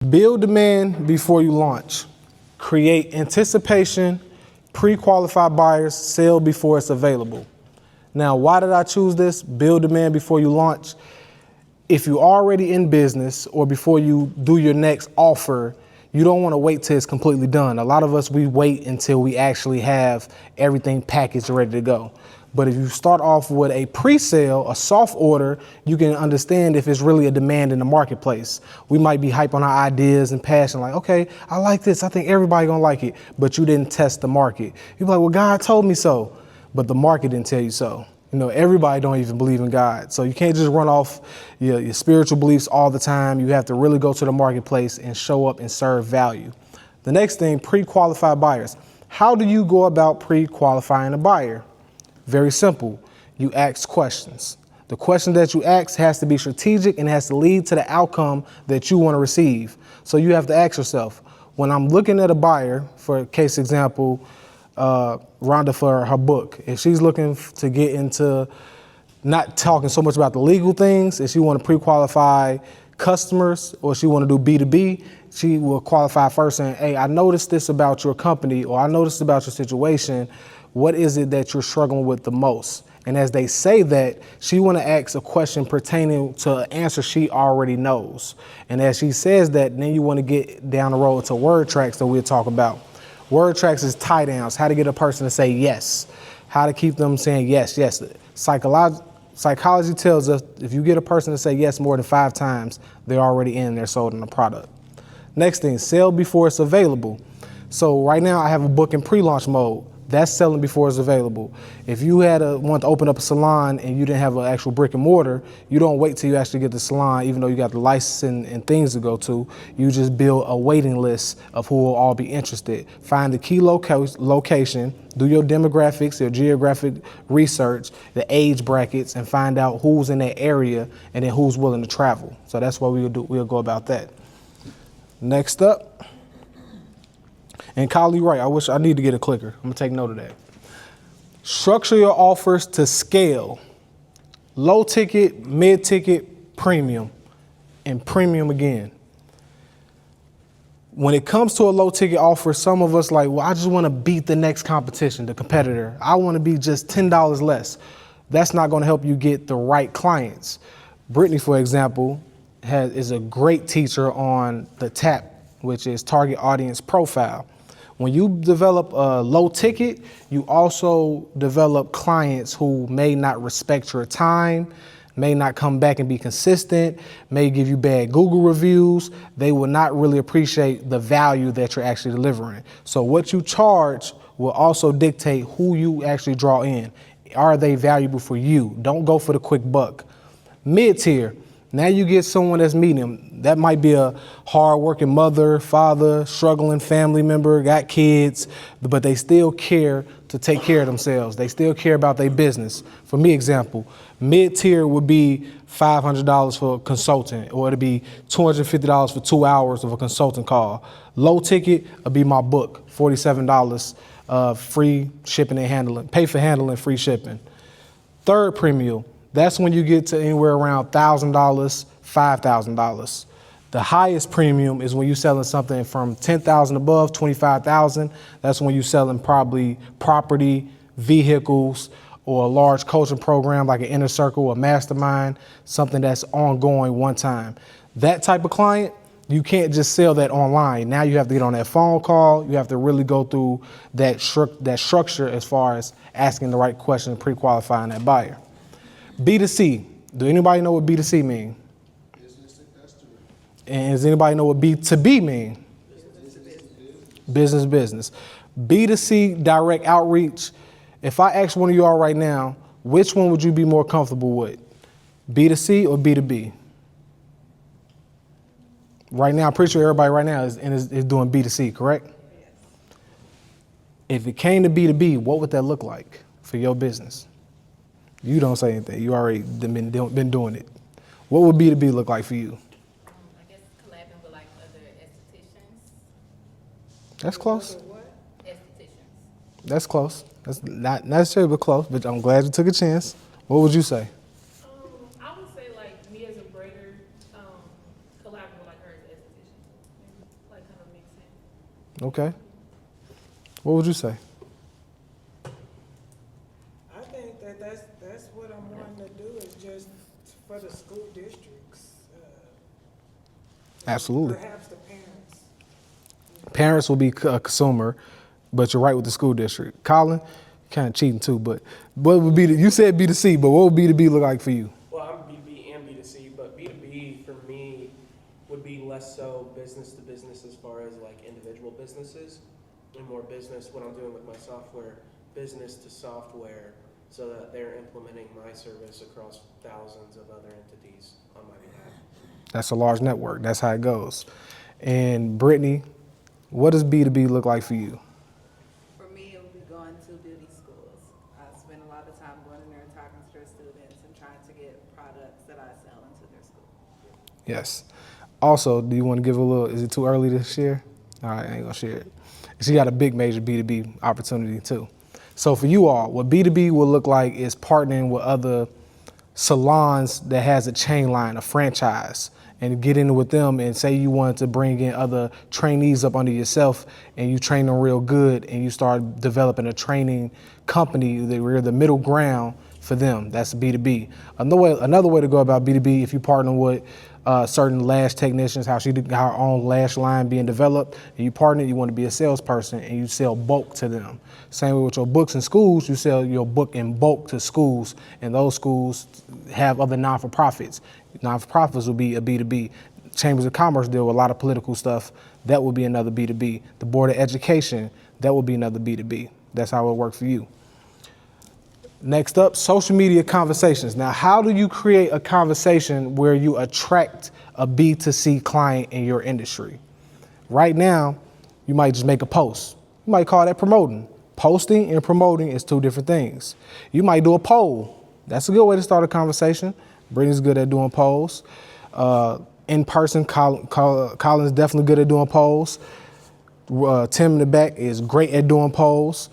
Build demand before you launch. Create anticipation, pre-qualify buyers, sell before it's available. Now, why did I choose this? Build demand before you launch. If you're already in business or before you do your next offer, you don't want to wait till it's completely done. A lot of us, we wait until we actually have everything packaged ready to go. But if you start off with a pre-sale, a soft order, you can understand if it's really a demand in the marketplace. We might be hype on our ideas and passion, like, okay, I like this. I think everybody gonna like it, but you didn't test the market. You're like, well, God told me so, but the market didn't tell you so. You know, everybody don't even believe in God. So you can't just run off your spiritual beliefs all the time. You have to really go to the marketplace and show up and serve value. The next thing, pre-qualified buyers. How do you go about pre-qualifying a buyer? Very simple. You ask questions. The question that you ask has to be strategic and has to lead to the outcome that you want to receive. So you have to ask yourself, when I'm looking at a buyer, for case example, Rhonda for her book, if she's looking to get into not talking so much about the legal things, if she want to pre-qualify customers or she want to do B2B, she will qualify first saying, hey, I noticed this about your company or I noticed about your situation. What is it that you're struggling with the most? And as they say that, she want to ask a question pertaining to an answer she already knows. And as she says that, then you want to get down the road to word tracks that we'll talk about. Word tracks is tie downs, how to get a person to say yes, how to keep them saying yes, yes. Psychology tells us if you get a person to say yes more than 5 times, they're already in, they're sold on the product. Next thing, sell before it's available. So right now I have a book in pre-launch mode. That's selling before it's available. If you want to open up a salon and you didn't have an actual brick and mortar, you don't wait till you actually get the salon, even though you got the license and things to go to. You just build a waiting list of who will all be interested. Find the key location, do your demographics, your geographic research, the age brackets, and find out who's in that area and then who's willing to travel. So that's what we'll go about that. Next up. And Kyle, you're right. I need to get a clicker. I'm gonna take note of that. Structure your offers to scale. Low ticket, mid ticket, premium, and premium again. When it comes to a low ticket offer, some of us like, well, I just want to beat the next competition, the competitor. I want to be just $10 less. That's not going to help you get the right clients. Brittany, for example, is a great teacher on the TAP, which is target audience profile. When you develop a low ticket, you also develop clients who may not respect your time, may not come back and be consistent, may give you bad Google reviews. They will not really appreciate the value that you're actually delivering. So what you charge will also dictate who you actually draw in. Are they valuable for you? Don't go for the quick buck. Mid-tier. Now you get someone that's medium. That might be a hard-working mother, father, struggling family member, got kids, but they still care to take care of themselves. They still care about their business. For me, example, mid-tier would be $500 for a consultant, or it'd be $250 for 2 hours of a consulting call. Low ticket would be my book, $47, free shipping and handling. Pay for handling, free shipping. Third premium. That's when you get to anywhere around $1,000, $5,000. The highest premium is when you're selling something from $10,000 above, $25,000. That's when you're selling probably property, vehicles, or a large coaching program like an inner circle, a mastermind, something that's ongoing one time. That type of client, you can't just sell that online. Now you have to get on that phone call. You have to really go through that structure as far as asking the right question, pre-qualifying that buyer. B2C. Do anybody know what B2C mean? Business to customer. And does anybody know what B2B mean? Business. B2C, direct outreach. If I ask one of y'all right now, which one would you be more comfortable with? B2C or B2B? Right now, I'm pretty sure everybody right now is doing B2C, correct? Yes. If it came to B2B, what would that look like for your business? You don't say anything. You already been doing it. What would B2B look like for you? I guess collabing with like other estheticians. That's close. Estheticians. That's close. That's not necessarily but close, but I'm glad you took a chance. What would you say? I would say like me as a braider, collabing with like her as an esthetician. Okay. What would you say? I think that's what I'm wanting to do is just for the school districts. Absolutely. Perhaps the parents. Parents will be a consumer, but you're right with the school district. Colin, kind of cheating too, but what would be you said B2C, but what would B2B look like for you? Well, I'm B2B and B2C, but B2B for me would be less so business to business as far as like individual businesses, and more business what I'm doing with my software, business to software, so that they're implementing my service across thousands of other entities on my behalf. That's a large network. That's how it goes. And Brittany, what does B2B look like for you? For me, it would be going to beauty schools. I spend a lot of time going in there and talking to their students and trying to get products that I sell into their school. Yes. Also, do you want to give a little, is it too early to share? All right, I ain't gonna share it. She got a big major B2B opportunity too. So for you all, what B2B will look like is partnering with other salons that has a chain line, a franchise, and get in with them and say you want to bring in other trainees up under yourself and you train them real good and you start developing a training company that we're the middle ground for them. That's B2B. Another way to go about B2B, if you partner with certain lash technicians, how she did her own lash line being developed, and you partner, you want to be a salesperson and you sell bulk to them. Same way with your books in schools, you sell your book in bulk to schools, and those schools have other non-for-profits. Non-for-profits will be a B2B. Chambers of Commerce deal with a lot of political stuff. That will be another B2B. The Board of Education, that will be another B2B. That's how it works for you. Next up, social media conversations. Now, how do you create a conversation where you attract a B2C client in your industry? Right now, you might just make a post. You might call that promoting. Posting and promoting is two different things. You might do a poll. That's a good way to start a conversation. Brittany's good at doing polls. In person, Colin's definitely good at doing polls. Tim in the back is great at doing polls.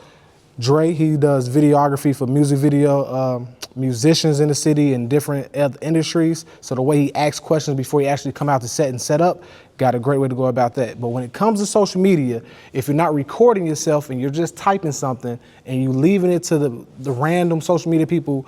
Dre, he does videography for music video musicians in the city and different industries. So the way he asks questions before he actually come out to set and set up, got a great way to go about that. But when it comes to social media, if you're not recording yourself and you're just typing something and you leaving it to the random social media people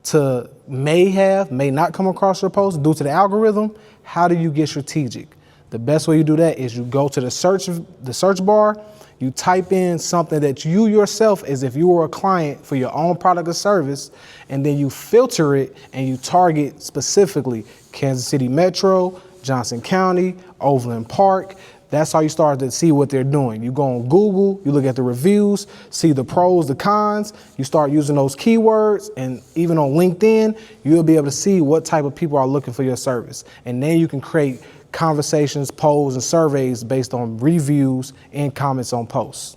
to may not come across your post due to the algorithm, how do you get strategic? The best way you do that is you go to the search bar, you type in something that you yourself, as if you were a client for your own product or service, and then you filter it and you target specifically Kansas City Metro, Johnson County, Overland Park. That's how you start to see what they're doing. You go on Google, you look at the reviews, see the pros, the cons, you start using those keywords, and even on LinkedIn, you'll be able to see what type of people are looking for your service. And then you can create conversations, polls, and surveys based on reviews and comments on posts.